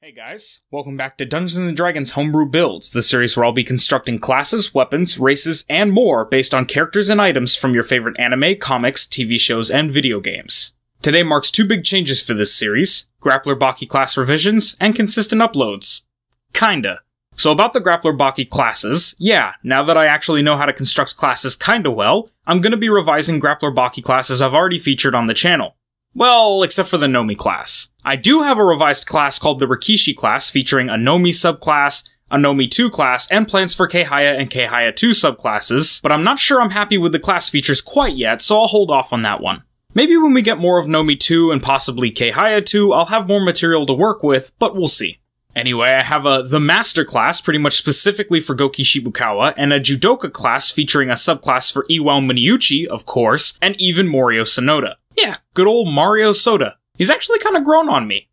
Hey guys, welcome back to Dungeons & Dragons Homebrew Builds, the series where I'll be constructing classes, weapons, races, and more based on characters and items from your favorite anime, comics, TV shows, and video games. Today marks two big changes for this series: Grappler Baki class revisions, and consistent uploads. Kinda. So about the Grappler Baki classes, yeah, now that I actually know how to construct classes kinda well, I'm gonna be revising Grappler Baki classes I've already featured on the channel. Well, except for the Nomi class. I do have a revised class called the Rikishi class featuring a Nomi subclass, a Nomi 2 class, and plans for Keihaya and Keihaya 2 subclasses, but I'm not sure I'm happy with the class features quite yet, so I'll hold off on that one. Maybe when we get more of Nomi 2 and possibly Keihaya 2, I'll have more material to work with, but we'll see. Anyway, I have the Master class, pretty much specifically for Gouki Shibukawa, and a Judoka class featuring a subclass for Iwao Miniuchi, of course, and even Morio Sonoda. Yeah, good old Mario Soda. He's actually kinda grown on me.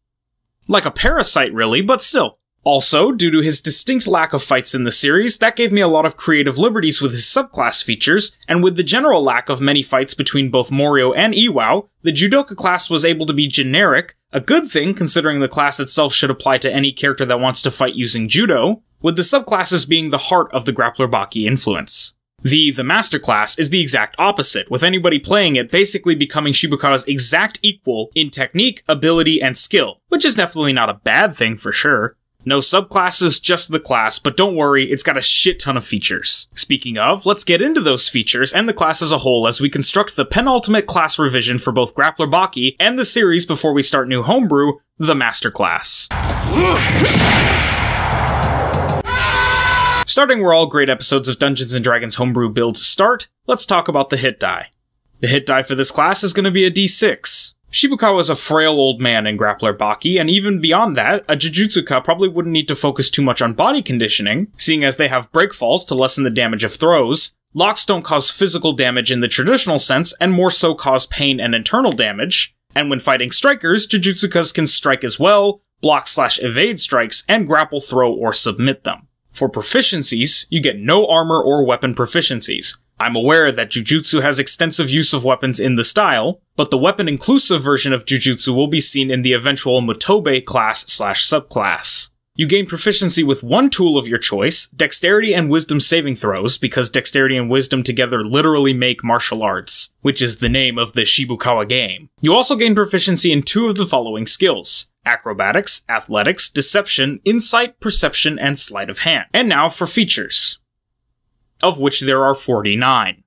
Like a parasite, really, but still. Also, due to his distinct lack of fights in the series, that gave me a lot of creative liberties with his subclass features, and with the general lack of many fights between both Morio and Iwao, the Judoka class was able to be generic, a good thing considering the class itself should apply to any character that wants to fight using judo, with the subclasses being the heart of the Grappler Baki influence. The Master class is the exact opposite, with anybody playing it basically becoming Shibukawa's exact equal in technique, ability, and skill, which is definitely not a bad thing for sure. No subclasses, just the class, but don't worry, it's got a shit ton of features. Speaking of, let's get into those features and the class as a whole as we construct the penultimate class revision for both Grappler Baki and the series before we start new homebrew, the Master class. Starting where all great episodes of Dungeons & Dragons Homebrew builds start, let's talk about the hit die. The hit die for this class is going to be a d6. Shibukawa is a frail old man in Grappler Baki, and even beyond that, a Jujutsuka probably wouldn't need to focus too much on body conditioning, seeing as they have breakfalls to lessen the damage of throws. Locks don't cause physical damage in the traditional sense, and more so cause pain and internal damage. And when fighting strikers, Jujutsukas can strike as well, block/evade strikes, and grapple, throw, or submit them. For proficiencies, you get no armor or weapon proficiencies. I'm aware that Jujutsu has extensive use of weapons in the style, but the weapon-inclusive version of Jujutsu will be seen in the eventual Motobe class/subclass. You gain proficiency with one tool of your choice, Dexterity and Wisdom saving throws, because Dexterity and Wisdom together literally make martial arts, which is the name of the Shibukawa game. You also gain proficiency in two of the following skills: Acrobatics, Athletics, Deception, Insight, Perception, and Sleight of Hand. And now for features, of which there are 49.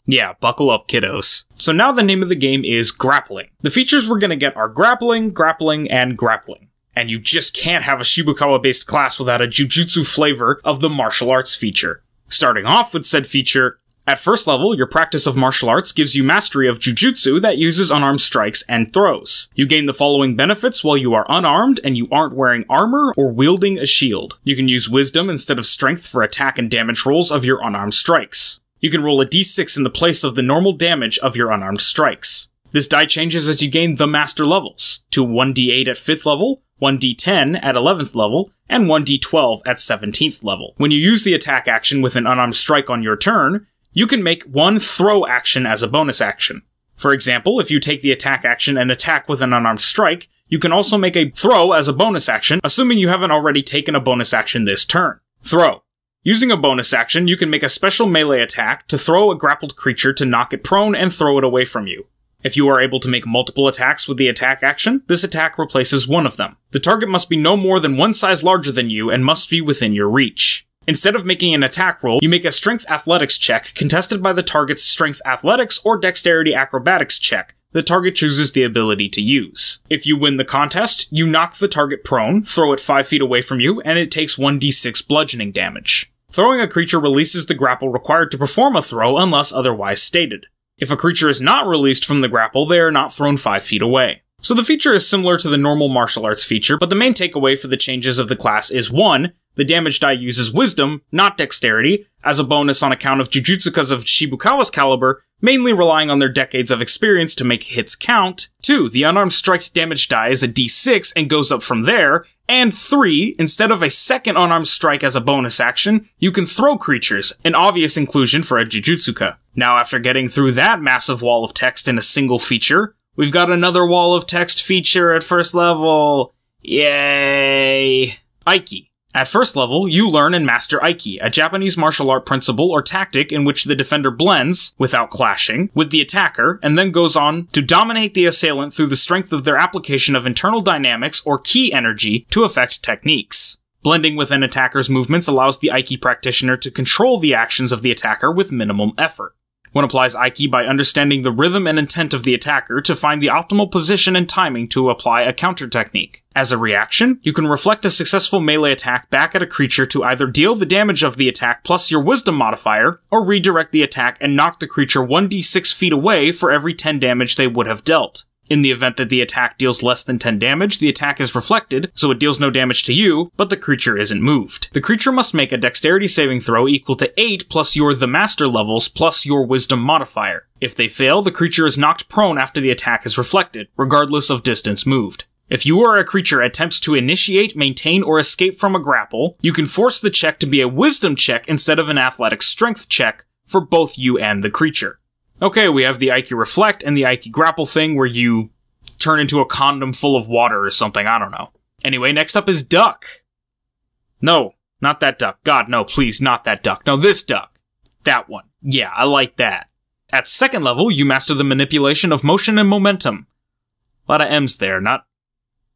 Yeah, buckle up, kiddos. So now the name of the game is Grappling. The features we're gonna get are Grappling, Grappling, and Grappling. And you just can't have a Shibukawa-based class without a Jujutsu flavor of the martial arts feature. Starting off with said feature, at first level, your practice of martial arts gives you mastery of Jujutsu that uses unarmed strikes and throws. You gain the following benefits while you are unarmed and you aren't wearing armor or wielding a shield. You can use Wisdom instead of Strength for attack and damage rolls of your unarmed strikes. You can roll a d6 in the place of the normal damage of your unarmed strikes. This die changes as you gain the Master levels, to 1d8 at 5th level, 1d10 at 11th level, and 1d12 at 17th level. When you use the attack action with an unarmed strike on your turn, you can make one throw action as a bonus action. For example, if you take the attack action and attack with an unarmed strike, you can also make a throw as a bonus action, assuming you haven't already taken a bonus action this turn. Throw. Using a bonus action, you can make a special melee attack to throw a grappled creature to knock it prone and throw it away from you. If you are able to make multiple attacks with the attack action, this attack replaces one of them. The target must be no more than one size larger than you and must be within your reach. Instead of making an attack roll, you make a Strength Athletics check contested by the target's Strength Athletics or Dexterity Acrobatics check the target chooses the ability to use. If you win the contest, you knock the target prone, throw it 5 feet away from you, and it takes 1d6 bludgeoning damage. Throwing a creature releases the grapple required to perform a throw unless otherwise stated. If a creature is not released from the grapple, they are not thrown 5 feet away. So the feature is similar to the normal martial arts feature, but the main takeaway for the changes of the class is 1. The damage die uses Wisdom, not Dexterity, as a bonus on account of Jujutsukas of Shibukawa's caliber, mainly relying on their decades of experience to make hits count. 2. The unarmed strike's damage die is a d6 and goes up from there. And 3. Instead of a second unarmed strike as a bonus action, you can throw creatures, an obvious inclusion for a Jujutsuka. Now after getting through that massive wall of text in a single feature, we've got another wall of text feature at first level. Yay! Aiki. At first level, you learn and master Aiki, a Japanese martial art principle or tactic in which the defender blends, without clashing, with the attacker, and then goes on to dominate the assailant through the strength of their application of internal dynamics or ki energy to affect techniques. Blending with an attacker's movements allows the Aiki practitioner to control the actions of the attacker with minimum effort. One applies Aiki by understanding the rhythm and intent of the attacker to find the optimal position and timing to apply a counter technique. As a reaction, you can reflect a successful melee attack back at a creature to either deal the damage of the attack plus your wisdom modifier, or redirect the attack and knock the creature 1d6 feet away for every 10 damage they would have dealt. In the event that the attack deals less than 10 damage, the attack is reflected, so it deals no damage to you, but the creature isn't moved. The creature must make a dexterity saving throw equal to 8 plus your The Master levels plus your wisdom modifier. If they fail, the creature is knocked prone after the attack is reflected, regardless of distance moved. If you or a creature attempts to initiate, maintain, or escape from a grapple, you can force the check to be a wisdom check instead of an athletic strength check for both you and the creature. Okay, we have the Aiki Reflect and the Aiki Grapple thing where you turn into a condom full of water or something, I don't know. Anyway, next up is Duck. No, not that duck. God, no, please, not that duck. No, this duck. That one. Yeah, I like that. At second level, you master the manipulation of motion and momentum. A lot of M's there, not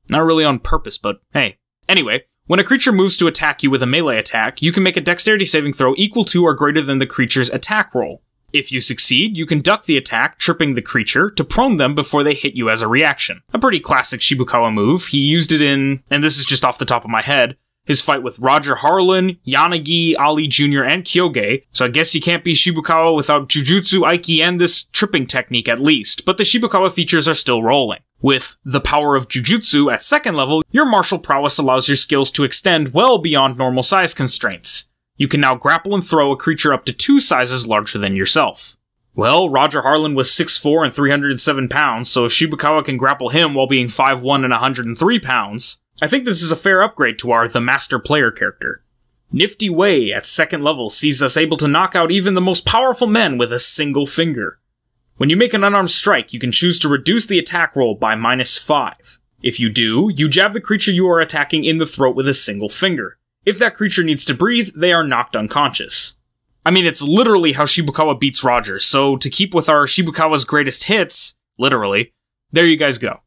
really on purpose, but hey. Anyway, when a creature moves to attack you with a melee attack, you can make a dexterity saving throw equal to or greater than the creature's attack roll. If you succeed, you can duck the attack, tripping the creature, to prone them before they hit you as a reaction. A pretty classic Shibukawa move. He used it in, and this is just off the top of my head, his fight with Roger Harlan, Yanagi, Ali Jr., and Kyoge, so I guess you can't be Shibukawa without Jujutsu, Aiki, and this tripping technique at least, but the Shibukawa features are still rolling. With the power of Jujutsu at second level, your martial prowess allows your skills to extend well beyond normal size constraints. You can now grapple and throw a creature up to 2 sizes larger than yourself. Well, Roger Harlan was 6'4" and 307 pounds, so if Shibukawa can grapple him while being 5'1" and 103 pounds, I think this is a fair upgrade to our The Master player character. Nifty Way at second level sees us able to knock out even the most powerful men with a single finger. When you make an unarmed strike, you can choose to reduce the attack roll by -5. If you do, you jab the creature you are attacking in the throat with a single finger. If that creature needs to breathe, they are knocked unconscious. I mean, it's literally how Shibukawa beats Roger, so to keep with our Shibukawa's greatest hits, literally, there you guys go.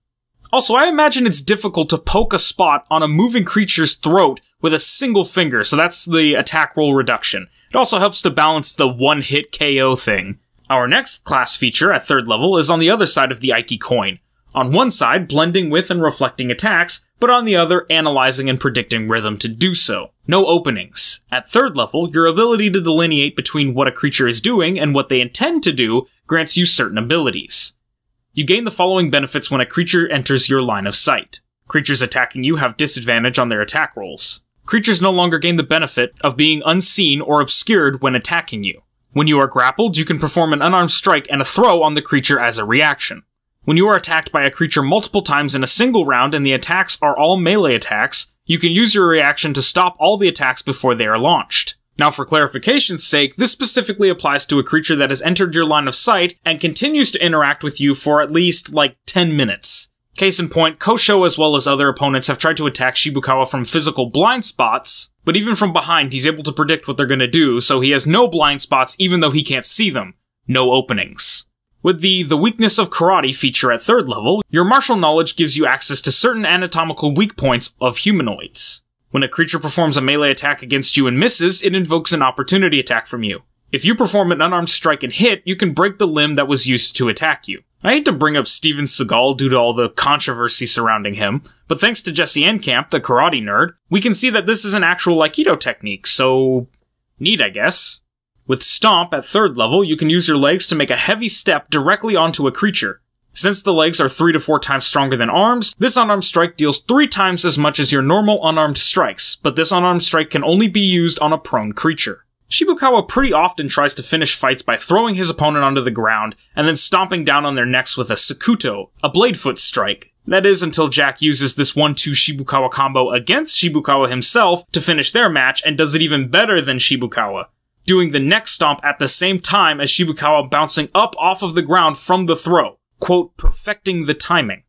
Also, I imagine it's difficult to poke a spot on a moving creature's throat with a single finger, so that's the attack roll reduction. It also helps to balance the one-hit KO thing. Our next class feature at third level is on the other side of the Aiki coin. On one side, blending with and reflecting attacks, but on the other, analyzing and predicting rhythm to do so. No openings. At third level, your ability to delineate between what a creature is doing and what they intend to do grants you certain abilities. You gain the following benefits when a creature enters your line of sight. Creatures attacking you have disadvantage on their attack rolls. Creatures no longer gain the benefit of being unseen or obscured when attacking you. When you are grappled, you can perform an unarmed strike and a throw on the creature as a reaction. When you are attacked by a creature multiple times in a single round and the attacks are all melee attacks, you can use your reaction to stop all the attacks before they are launched. Now for clarification's sake, this specifically applies to a creature that has entered your line of sight and continues to interact with you for at least, 10 minutes. Case in point, Kosho as well as other opponents have tried to attack Shibukawa from physical blind spots, but even from behind he's able to predict what they're gonna do, so he has no blind spots even though he can't see them. No openings. With the Weakness of Karate feature at third level, your martial knowledge gives you access to certain anatomical weak points of humanoids. When a creature performs a melee attack against you and misses, it invokes an opportunity attack from you. If you perform an unarmed strike and hit, you can break the limb that was used to attack you. I hate to bring up Steven Seagal due to all the controversy surrounding him, but thanks to Jesse Enkamp, the karate nerd, we can see that this is an actual Aikido technique, so neat, I guess. With Stomp at third level, you can use your legs to make a heavy step directly onto a creature. Since the legs are 3 to 4 times stronger than arms, this unarmed strike deals 3 times as much as your normal unarmed strikes, but this unarmed strike can only be used on a prone creature. Shibukawa pretty often tries to finish fights by throwing his opponent onto the ground, and then stomping down on their necks with a Sakuto, a bladefoot strike. That is until Jack uses this 1-2 Shibukawa combo against Shibukawa himself to finish their match, and does it even better than Shibukawa, doing the neck stomp at the same time as Shibukawa bouncing up off of the ground from the throw. Quote, perfecting the timing.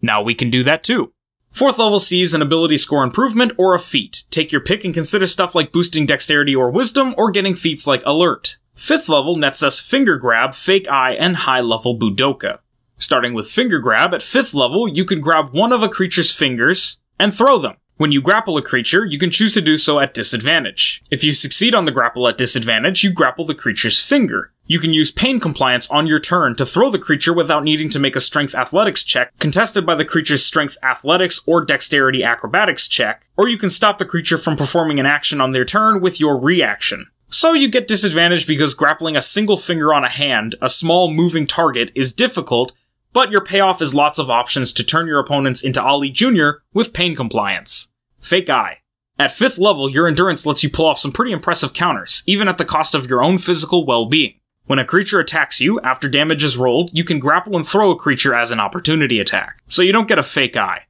Now we can do that too. 4th level sees an ability score improvement or a feat. Take your pick and consider stuff like boosting dexterity or wisdom, or getting feats like alert. 5th level nets us Finger Grab, Fake Eye, and high level Budoka. Starting with Finger Grab, at 5th level, you can grab one of a creature's fingers and throw them. When you grapple a creature, you can choose to do so at disadvantage. If you succeed on the grapple at disadvantage, you grapple the creature's finger. You can use Pain Compliance on your turn to throw the creature without needing to make a Strength Athletics check, contested by the creature's Strength Athletics or Dexterity Acrobatics check, or you can stop the creature from performing an action on their turn with your reaction. So you get disadvantage because grappling a single finger on a hand, a small moving target, is difficult, but your payoff is lots of options to turn your opponents into Ali Jr. with Pain Compliance. Fake Eye. At 5th level, your endurance lets you pull off some pretty impressive counters, even at the cost of your own physical well-being. When a creature attacks you, after damage is rolled, you can grapple and throw a creature as an opportunity attack, so you don't get a Fake Eye.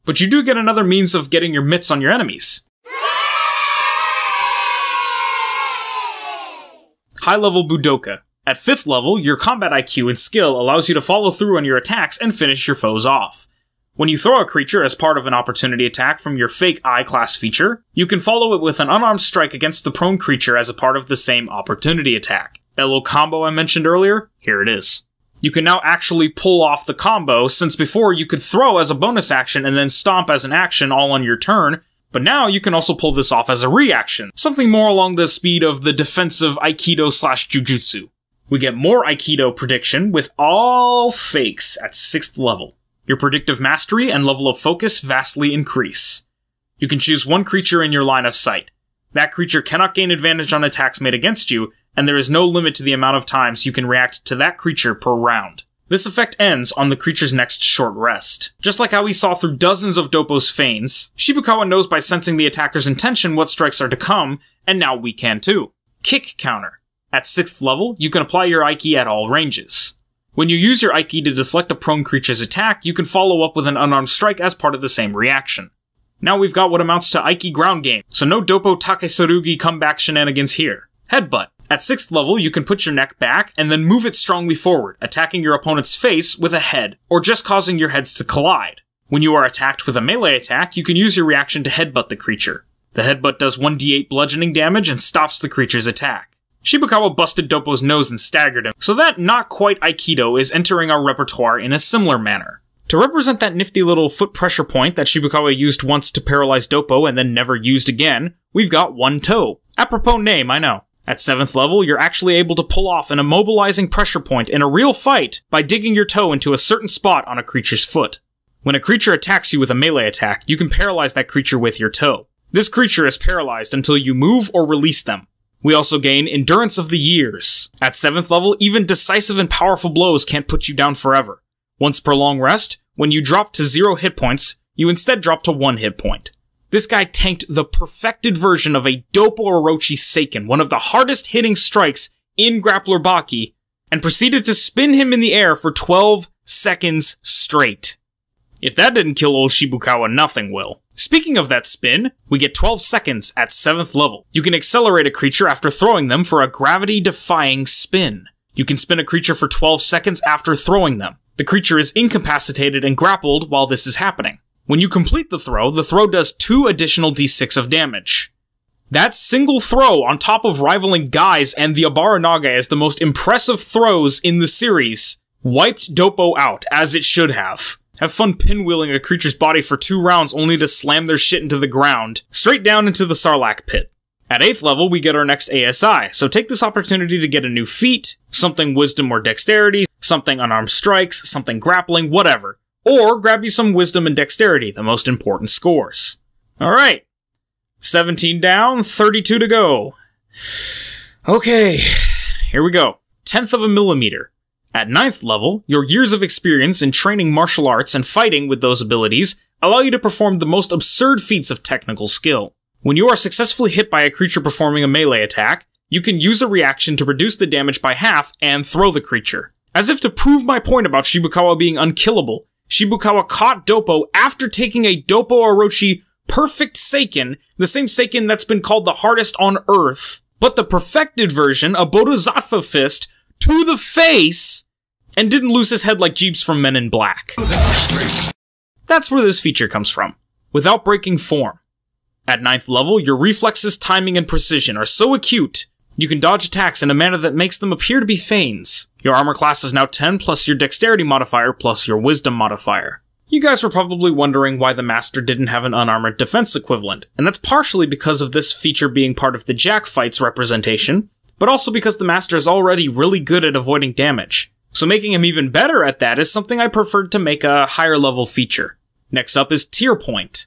But you do get another means of getting your mitts on your enemies. High-level Budoka. At 5th level, your combat IQ and skill allows you to follow through on your attacks and finish your foes off. When you throw a creature as part of an opportunity attack from your Fake Eye class feature, you can follow it with an unarmed strike against the prone creature as a part of the same opportunity attack. That little combo I mentioned earlier, here it is. You can now actually pull off the combo, since before you could throw as a bonus action and then stomp as an action all on your turn, but now you can also pull this off as a reaction, something more along the speed of the defensive Aikido/Jujutsu. We get more Aikido prediction with all fakes at 6th level. Your predictive mastery and level of focus vastly increase. You can choose one creature in your line of sight. That creature cannot gain advantage on attacks made against you, and there is no limit to the amount of times you can react to that creature per round. This effect ends on the creature's next short rest. Just like how we saw through dozens of Doppo's feigns, Shibukawa knows by sensing the attacker's intention what strikes are to come, and now we can too. Kick counter. At 6th level, you can apply your Aiki at all ranges. When you use your Aiki to deflect a prone creature's attack, you can follow up with an unarmed strike as part of the same reaction. Now we've got what amounts to Aiki ground game, so no Doppo Takesurugi comeback shenanigans here. Headbutt. At 6th level, you can put your neck back and then move it strongly forward, attacking your opponent's face with a head, or just causing your heads to collide. When you are attacked with a melee attack, you can use your reaction to headbutt the creature. The headbutt does 1d8 bludgeoning damage and stops the creature's attack. Shibukawa busted Doppo's nose and staggered him, so that not quite Aikido is entering our repertoire in a similar manner. To represent that nifty little foot pressure point that Shibukawa used once to paralyze Doppo and then never used again, we've got one toe. Apropos name, I know. At 7th level, you're actually able to pull off an immobilizing pressure point in a real fight by digging your toe into a certain spot on a creature's foot. When a creature attacks you with a melee attack, you can paralyze that creature with your toe. This creature is paralyzed until you move or release them. We also gain Endurance of the Years. At 7th level, even decisive and powerful blows can't put you down forever. Once per long rest, when you drop to 0 hit points, you instead drop to 1 hit point. This guy tanked the perfected version of a Doppo Orochi Seiken, one of the hardest hitting strikes in Grappler Baki, and proceeded to spin him in the air for 12 seconds straight. If that didn't kill old Shibukawa, nothing will. Speaking of that spin, we get 12 seconds at 7th level. You can accelerate a creature after throwing them for a gravity-defying spin. You can spin a creature for 12 seconds after throwing them. The creature is incapacitated and grappled while this is happening. When you complete the throw does 2 additional d6 of damage. That single throw, on top of rivaling Gai's and the Abaranaga as the most impressive throws in the series, wiped Doppo out, as it should have. Have fun pinwheeling a creature's body for 2 rounds only to slam their shit into the ground, straight down into the Sarlacc pit. At 8th level, we get our next ASI, so take this opportunity to get a new feat, something wisdom or dexterity, something unarmed strikes, something grappling, whatever. Or grab you some wisdom and dexterity, the most important scores. Alright. 17 down, 32 to go. Okay, here we go. 1/10 of a millimeter. At 9th level, your years of experience in training martial arts and fighting with those abilities allow you to perform the most absurd feats of technical skill. When you are successfully hit by a creature performing a melee attack, you can use a reaction to reduce the damage by half and throw the creature. As if to prove my point about Shibukawa being unkillable, Shibukawa caught Doppo after taking a Doppo Orochi Perfect Seiken, the same Seiken that's been called the hardest on Earth, but the perfected version, a Bodhisattva fist, to the face, and didn't lose his head like Jeeps from Men in Black. That's where this feature comes from, without breaking form. At 9th level, your reflexes, timing, and precision are so acute, you can dodge attacks in a manner that makes them appear to be feigns. Your armor class is now 10 plus your dexterity modifier plus your wisdom modifier. You guys were probably wondering why the Master didn't have an unarmored defense equivalent, and that's partially because of this feature being part of the Jack fight's representation, but also because the Master is already really good at avoiding damage. So making him even better at that is something I preferred to make a higher level feature. Next up is Tear Point.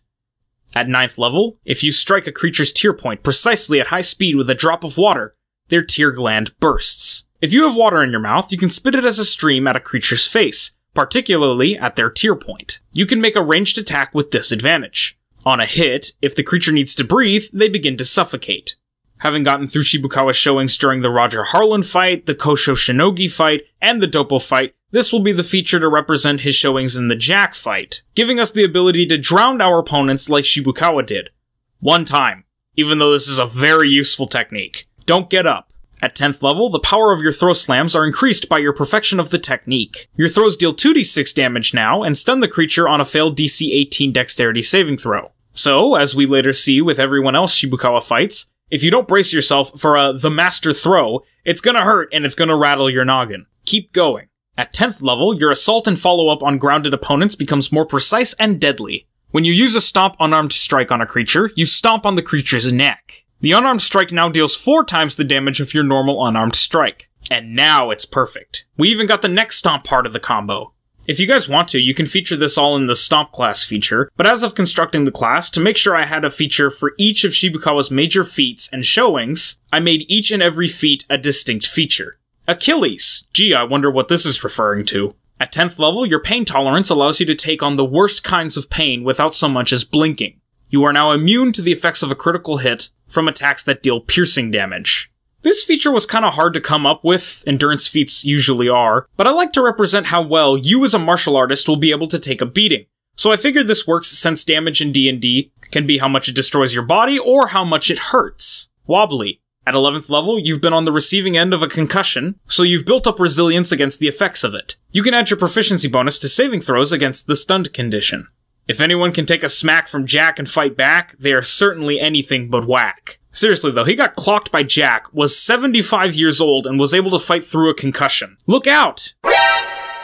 At 9th level, if you strike a creature's tear point precisely at high speed with a drop of water, their tear gland bursts. If you have water in your mouth, you can spit it as a stream at a creature's face, particularly at their tear point. You can make a ranged attack with disadvantage. On a hit, if the creature needs to breathe, they begin to suffocate. Having gotten through Shibukawa's showings during the Roger Harlan fight, the Kosho Shinogi fight, and the Doppo fight, this will be the feature to represent his showings in the Jack fight, giving us the ability to drown our opponents like Shibukawa did. One time, even though this is a very useful technique. Don't get up. At 10th level, the power of your throw slams are increased by your perfection of the technique. Your throws deal 2d6 damage now, and stun the creature on a failed DC 18 dexterity saving throw. So, as we later see with everyone else Shibukawa fights, if you don't brace yourself for the Master throw, it's gonna hurt and it's gonna rattle your noggin. Keep going. At 10th level, your assault and follow-up on grounded opponents becomes more precise and deadly. When you use a stomp unarmed strike on a creature, you stomp on the creature's neck. The unarmed strike now deals 4 times the damage of your normal unarmed strike. And now it's perfect. We even got the neck stomp part of the combo. If you guys want to, you can feature this all in the Stomp class feature, but as of constructing the class, to make sure I had a feature for each of Shibukawa's major feats and showings, I made each and every feat a distinct feature. Achilles. Gee, I wonder what this is referring to. At 10th level, your pain tolerance allows you to take on the worst kinds of pain without so much as blinking. You are now immune to the effects of a critical hit from attacks that deal piercing damage. This feature was kinda hard to come up with, endurance feats usually are, but I like to represent how well you as a martial artist will be able to take a beating. So I figured this works since damage in D&D can be how much it destroys your body or how much it hurts. Wobbly. At 11th level, you've been on the receiving end of a concussion, so you've built up resilience against the effects of it. You can add your proficiency bonus to saving throws against the stunned condition. If anyone can take a smack from Jack and fight back, they are certainly anything but whack. Seriously though, he got clocked by Jack, was 75 years old, and was able to fight through a concussion. Look out!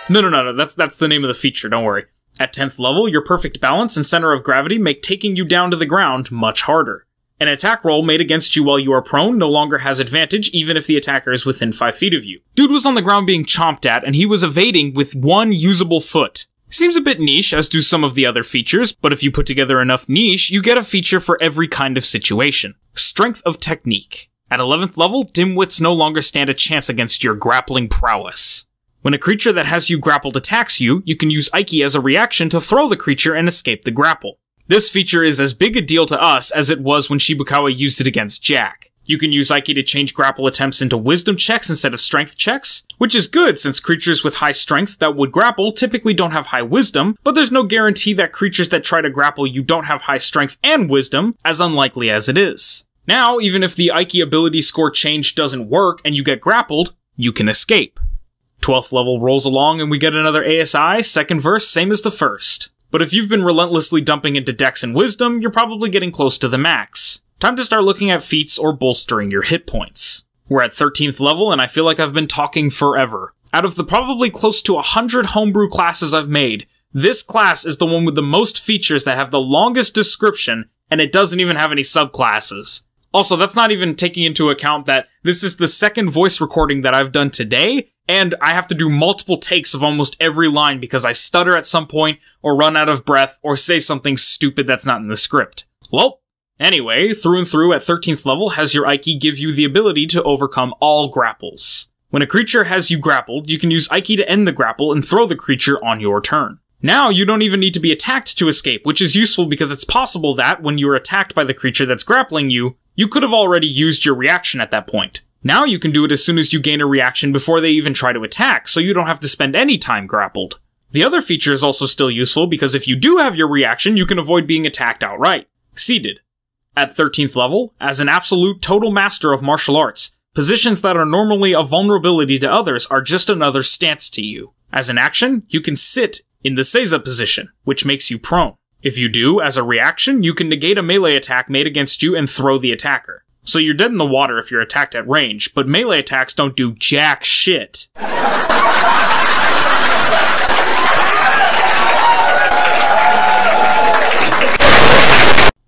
No, that's the name of the feature, don't worry. At 10th level, your perfect balance and center of gravity make taking you down to the ground much harder. An attack roll made against you while you are prone no longer has advantage even if the attacker is within 5 feet of you. Dude was on the ground being chomped at, and he was evading with 1 usable foot. Seems a bit niche, as do some of the other features, but if you put together enough niche, you get a feature for every kind of situation. Strength of technique. At 11th level, dimwits no longer stand a chance against your grappling prowess. When a creature that has you grappled attacks you, you can use Aiki as a reaction to throw the creature and escape the grapple. This feature is as big a deal to us as it was when Shibukawa used it against Jack. You can use Aiki to change grapple attempts into wisdom checks instead of strength checks, which is good since creatures with high strength that would grapple typically don't have high wisdom, but there's no guarantee that creatures that try to grapple you don't have high strength and wisdom, as unlikely as it is. Now, even if the Aiki ability score change doesn't work and you get grappled, you can escape. 12th level rolls along and we get another ASI, second verse, same as the first. But if you've been relentlessly dumping into Dex and Wisdom, you're probably getting close to the max. Time to start looking at feats or bolstering your hit points. We're at 13th level and I feel like I've been talking forever. Out of the probably close to 100 homebrew classes I've made, this class is the one with the most features that have the longest description, and it doesn't even have any subclasses. Also, that's not even taking into account that this is the second voice recording that I've done today, and I have to do multiple takes of almost every line because I stutter at some point, or run out of breath, or say something stupid that's not in the script. Well, anyway, through and through at 13th level has your Aiki give you the ability to overcome all grapples. When a creature has you grappled, you can use Aiki to end the grapple and throw the creature on your turn. Now, you don't even need to be attacked to escape, which is useful because it's possible that, when you are attacked by the creature that's grappling you, you could have already used your reaction at that point. Now you can do it as soon as you gain a reaction before they even try to attack, so you don't have to spend any time grappled. The other feature is also still useful because if you do have your reaction, you can avoid being attacked outright. Seated. At 13th level, as an absolute total master of martial arts, Positions that are normally a vulnerability to others are just another stance to you. As an action, you can sit in the Seiza position, which makes you prone. If you do, as a reaction, you can negate a melee attack made against you and throw the attacker. So you're dead in the water if you're attacked at range, but melee attacks don't do jack shit.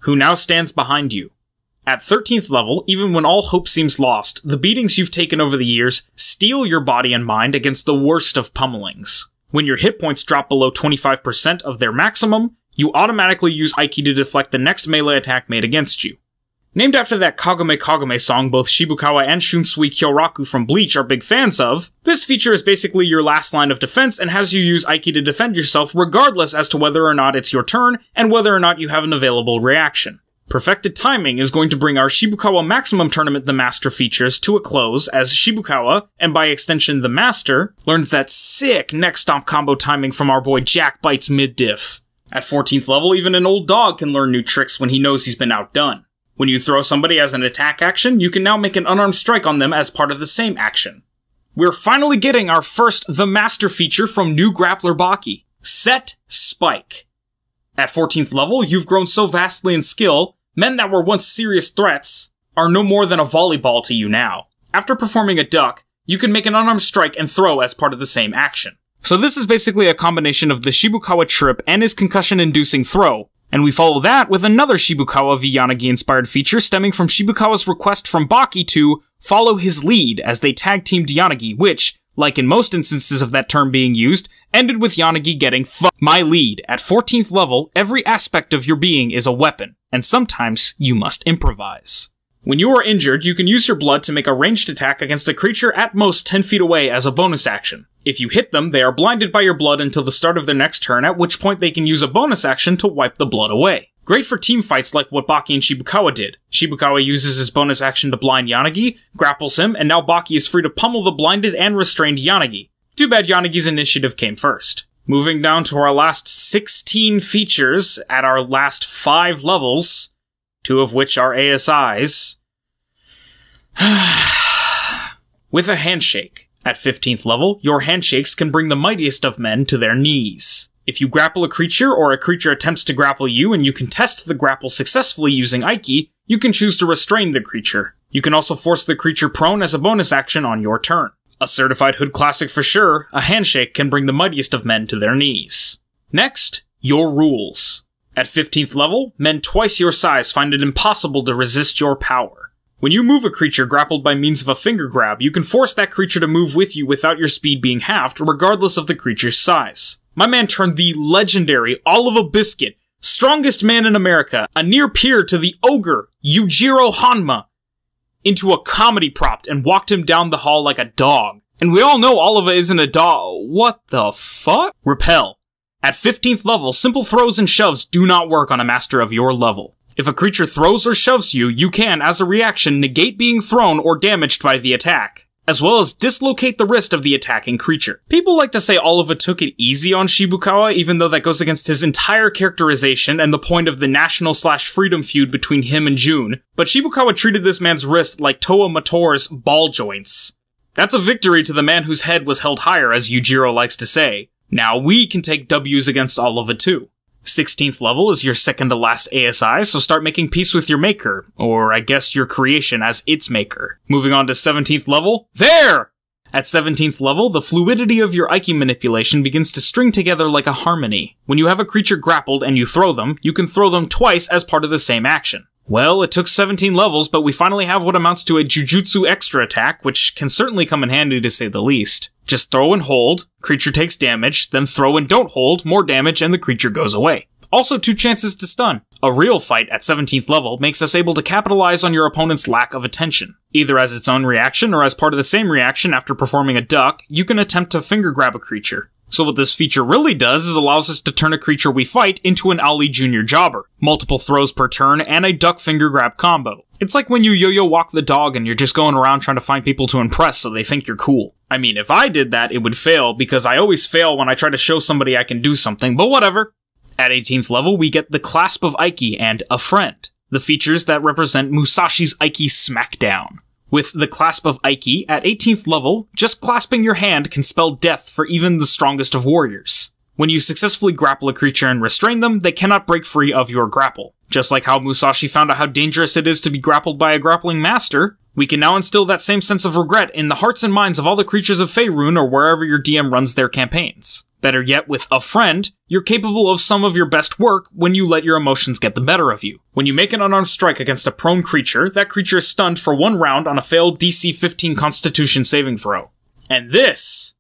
Who now stands behind you? At 13th level, even when all hope seems lost, the beatings you've taken over the years steel your body and mind against the worst of pummelings. When your hit points drop below 25% of their maximum, you automatically use Aiki to deflect the next melee attack made against you. Named after that Kagome Kagome song both Shibukawa and Shunsui Kyoraku from Bleach are big fans of, this feature is basically your last line of defense and has you use Aiki to defend yourself regardless as to whether or not it's your turn and whether or not you have an available reaction. Perfected timing is going to bring our Shibukawa Maximum Tournament The Master features to a close as Shibukawa, and by extension The Master, learns that sick neck stomp combo timing from our boy Jack Bites mid-diff. At 14th level, even an old dog can learn new tricks when he knows he's been outdone. When you throw somebody as an attack action, you can now make an unarmed strike on them as part of the same action. We're finally getting our first The Master feature from new Grappler Baki. Set Spike. At 14th level, you've grown so vastly in skill, men that were once serious threats are no more than a volleyball to you now. After performing a duck, you can make an unarmed strike and throw as part of the same action. So this is basically a combination of the Shibukawa trip and his concussion-inducing throw, and we follow that with another Shibukawa v Yanagi-inspired feature stemming from Shibukawa's request from Baki to follow his lead as they tag-teamed Yanagi, which, like in most instances of that term being used, ended with Yanagi getting fuck my lead. At 14th level, every aspect of your being is a weapon, and sometimes you must improvise. When you are injured, you can use your blood to make a ranged attack against a creature at most 10 feet away as a bonus action. If you hit them, they are blinded by your blood until the start of their next turn, at which point they can use a bonus action to wipe the blood away. Great for team fights like what Baki and Shibukawa did. Shibukawa uses his bonus action to blind Yanagi, grapples him, and now Baki is free to pummel the blinded and restrained Yanagi. Too bad Yanagi's initiative came first. Moving down to our last 16 features at our last 5 levels, 2 of which are ASIs. With a handshake. At 15th level, your handshakes can bring the mightiest of men to their knees. If you grapple a creature or a creature attempts to grapple you and you contest the grapple successfully using Aiki, you can choose to restrain the creature. You can also force the creature prone as a bonus action on your turn. A certified hood classic for sure, a handshake can bring the mightiest of men to their knees. Next, your rules. At 15th level, men twice your size find it impossible to resist your power. When you move a creature grappled by means of a finger grab, you can force that creature to move with you without your speed being halved, regardless of the creature's size. My man turned the legendary Oliver Biscuit, strongest man in America, a near peer to the ogre Yujiro Hanma, into a comedy prop and walked him down the hall like a dog. And we all know Oliver isn't a dog. What the fuck? Repel. At 15th level, simple throws and shoves do not work on a master of your level. If a creature throws or shoves you, you can, as a reaction, negate being thrown or damaged by the attack, as well as dislocate the wrist of the attacking creature. People like to say Oliver took it easy on Shibukawa, even though that goes against his entire characterization and the point of the national/freedom feud between him and Jun, but Shibukawa treated this man's wrist like Toa Mator's ball joints. That's a victory to the man whose head was held higher, as Yujiro likes to say. Now we can take W's against Oliver too. 16th level is your second to last ASI, so start making peace with your maker, or I guess your creation as its maker. Moving on to 17th level, there! At 17th level, the fluidity of your Aiki manipulation begins to string together like a harmony. When you have a creature grappled and you throw them, you can throw them twice as part of the same action. Well, it took 17 levels, but we finally have what amounts to a Jujutsu extra attack, which can certainly come in handy to say the least. Just throw and hold, creature takes damage, then throw and don't hold, more damage, and the creature goes away. Also 2 chances to stun. A real fight at 17th level makes us able to capitalize on your opponent's lack of attention. Either as its own reaction or as part of the same reaction after performing a duck, you can attempt to finger grab a creature. So what this feature really does is allows us to turn a creature we fight into an Ali Jr. jobber. Multiple throws per turn and a duck finger grab combo. It's like when you yo-yo walk the dog and you're just going around trying to find people to impress so they think you're cool. I mean, if I did that, it would fail because I always fail when I try to show somebody I can do something, but whatever. At 18th level, we get the Clasp of Aiki and A Friend, the features that represent Musashi's Aiki Smackdown. With the Clasp of Aiki, at 18th level, just clasping your hand can spell death for even the strongest of warriors. When you successfully grapple a creature and restrain them, they cannot break free of your grapple. Just like how Musashi found out how dangerous it is to be grappled by a grappling master, we can now instill that same sense of regret in the hearts and minds of all the creatures of Faerun or wherever your DM runs their campaigns. Better yet, with a friend, you're capable of some of your best work when you let your emotions get the better of you. When you make an unarmed strike against a prone creature, that creature is stunned for 1 round on a failed DC 15 Constitution saving throw. And this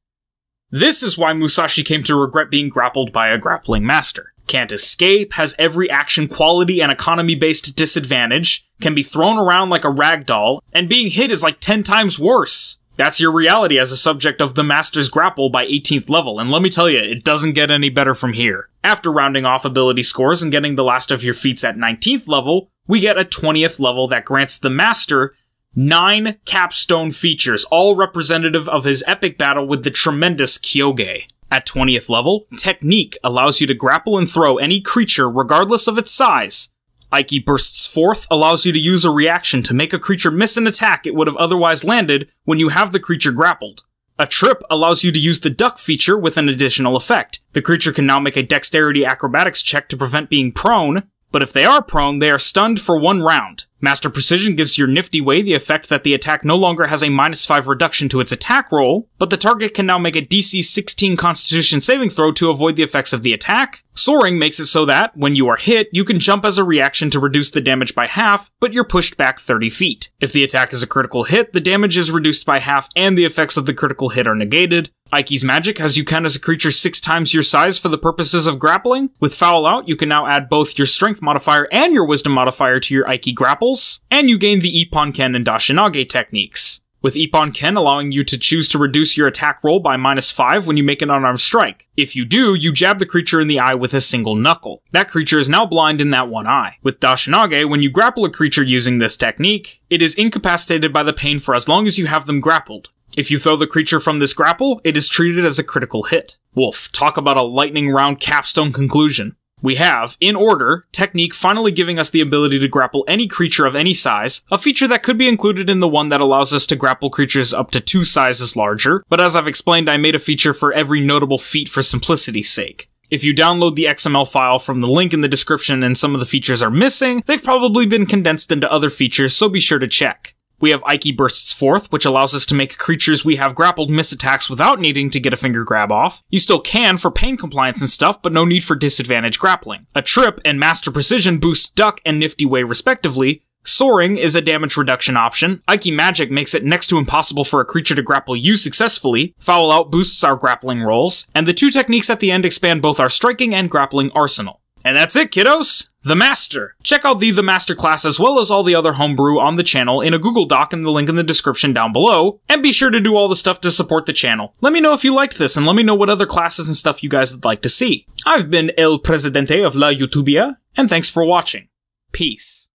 is why Musashi came to regret being grappled by a grappling master. Can't escape, has every action quality and economy-based disadvantage, can be thrown around like a rag doll, and being hit is like 10 times worse. That's your reality as a subject of the Master's Grapple by 18th level, and let me tell you, it doesn't get any better from here. After rounding off ability scores and getting the last of your feats at 19th level, we get a 20th level that grants the Master 9 capstone features, all representative of his epic battle with the tremendous Kyoge. At 20th level, Technique allows you to grapple and throw any creature regardless of its size. Aiki Bursts Forth allows you to use a reaction to make a creature miss an attack it would have otherwise landed when you have the creature grappled. A Trip allows you to use the Duck feature with an additional effect. The creature can now make a Dexterity Acrobatics check to prevent being prone, but if they are prone, they are stunned for 1 round. Master Precision gives your Nifty Way the effect that the attack no longer has a -5 reduction to its attack roll, but the target can now make a DC 16 Constitution saving throw to avoid the effects of the attack. Soaring makes it so that, when you are hit, you can jump as a reaction to reduce the damage by half, but you're pushed back 30 feet. If the attack is a critical hit, the damage is reduced by half and the effects of the critical hit are negated. Aiki's magic has you count as a creature 6 times your size for the purposes of grappling. With Foul Out, you can now add both your Strength modifier and your Wisdom modifier to your Aiki grapples, and you gain the Ippon Ken and Dashinage techniques. With Ippon Ken allowing you to choose to reduce your attack roll by -5 when you make an unarmed strike. If you do, you jab the creature in the eye with a single knuckle. That creature is now blind in that one eye. With Dashinage, when you grapple a creature using this technique, it is incapacitated by the pain for as long as you have them grappled. If you throw the creature from this grapple, it is treated as a critical hit. Woof, talk about a lightning round capstone conclusion. We have, in order, Technique finally giving us the ability to grapple any creature of any size, a feature that could be included in the one that allows us to grapple creatures up to 2 sizes larger, but as I've explained, I made a feature for every notable feat for simplicity's sake. If you download the XML file from the link in the description and some of the features are missing, they've probably been condensed into other features, so be sure to check. We have Aiki Bursts Forth, which allows us to make creatures we have grappled miss attacks without needing to get a finger grab off. You still can for pain compliance and stuff, but no need for disadvantage grappling. A Trip and Master Precision boost Duck and Nifty Way respectively. Soaring is a damage reduction option. Aiki Magic makes it next to impossible for a creature to grapple you successfully. Foul Out boosts our grappling rolls. And the 2 techniques at the end expand both our striking and grappling arsenal. And that's it, kiddos! The Master. Check out the Master class as well as all the other homebrew on the channel in a Google Doc in the link in the description down below, and be sure to do all the stuff to support the channel. Let me know if you liked this, and let me know what other classes and stuff you guys would like to see. I've been El Presidente of La YouTubia, and thanks for watching. Peace.